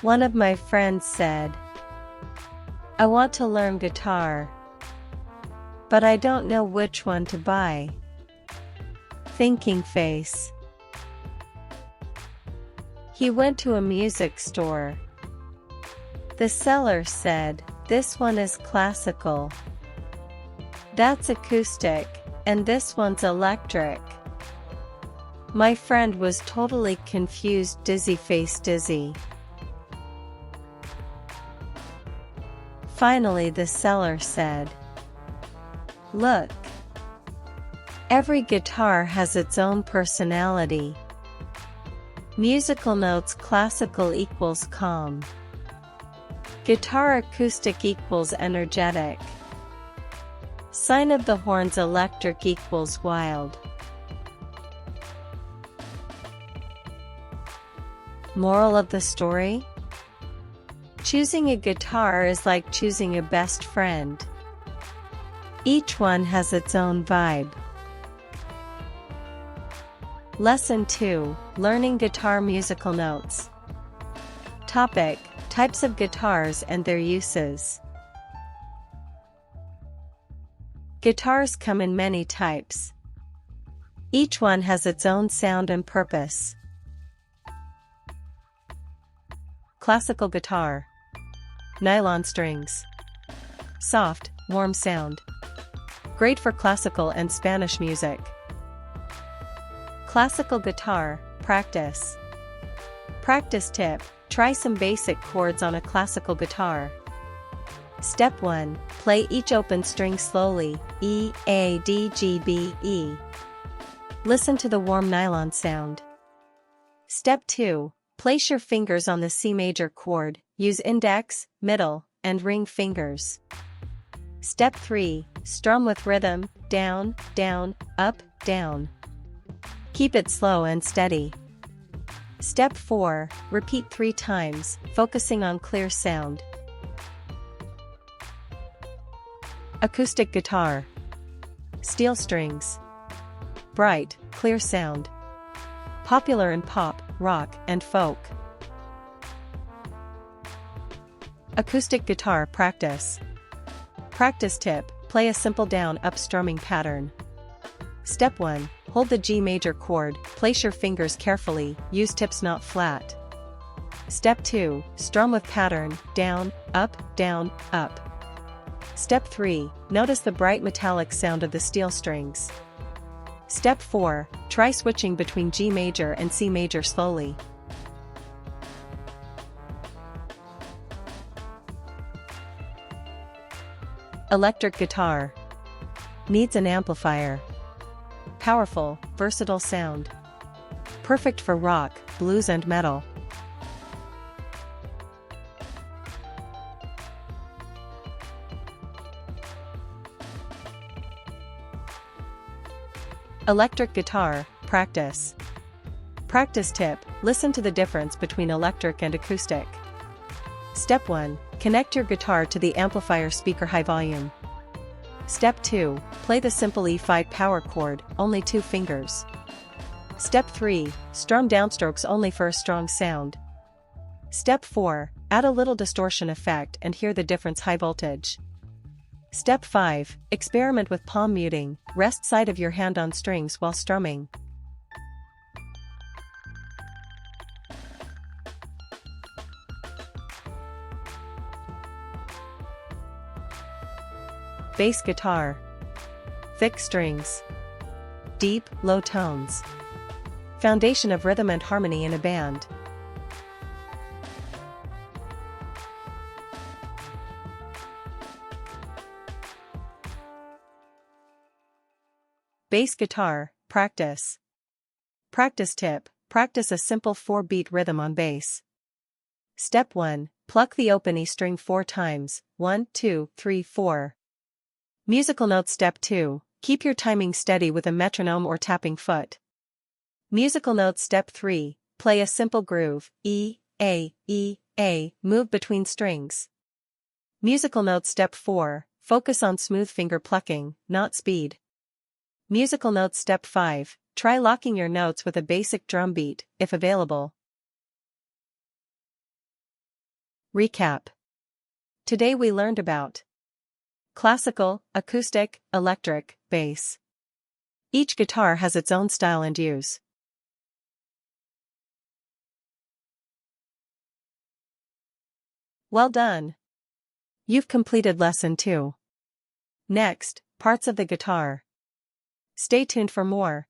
One of my friends said, "I want to learn guitar, but I don't know which one to buy." Thinking face. He went to a music store. The seller said, "This one is classical. That's acoustic, and this one's electric." My friend was totally confused, dizzy face dizzy. Finally the seller said, "Look. Every guitar has its own personality. Musical notes classical equals calm. Guitar acoustic equals energetic. Sine of the horns electric equals wild." Moral of the story? Choosing a guitar is like choosing a best friend. Each one has its own vibe. Lesson 2: Learning guitar musical notes. Topic: Types of guitars and their uses. Guitars come in many types. Each one has its own sound and purpose. Classical guitar. Nylon strings. Soft, warm sound. Great for classical and Spanish music. Classical guitar, practice. Practice tip: try some basic chords on a classical guitar. Step 1. Play each open string slowly, E, A, D, G, B, E. Listen to the warm nylon sound. Step 2. Place your fingers on the C major chord, use index, middle, and ring fingers. Step 3. Strum with rhythm, down, down, up, down. Keep it slow and steady. Step 4. Repeat 3 times, focusing on clear sound. Acoustic guitar. Steel strings. Bright, clear sound. Popular in pop, rock, and folk. Acoustic guitar practice. Practice tip: play a simple down-up strumming pattern. Step 1. Hold the G major chord, place your fingers carefully, use tips not flat. Step 2. Strum with pattern, down, up, down, up. Step 3. Notice the bright metallic sound of the steel strings. Step 4. Try switching between G major and C major slowly. Electric guitar. Needs an amplifier. Powerful, versatile sound. Perfect for rock, blues and metal. Electric guitar, practice. Practice tip: listen to the difference between electric and acoustic. Step 1. Connect your guitar to the amplifier speaker high volume. Step 2. Play the simple E5 power chord, only 2 fingers. Step 3. Strum downstrokes only for a strong sound. Step 4. Add a little distortion effect and hear the difference high voltage. Step 5. Experiment with palm muting, rest side of your hand on strings while strumming. Bass guitar. Thick strings. Deep, low tones. Foundation of rhythm and harmony in a band. Bass guitar, practice. Practice tip: practice a simple 4-beat rhythm on bass. Step 1. Pluck the open E string 4 times, 1, 2, 3, 4. Musical notes. Step 2. Keep your timing steady with a metronome or tapping foot. Musical notes. Step 3. Play a simple groove, E, A, move between strings. Musical notes. Step 4. Focus on smooth finger plucking, not speed. Musical notes. Step 5. Try locking your notes with a basic drum beat, if available. Recap. Today we learned about classical, acoustic, electric, bass. Each guitar has its own style and use. Well done! You've completed lesson 2. Next, parts of the guitar. Stay tuned for more.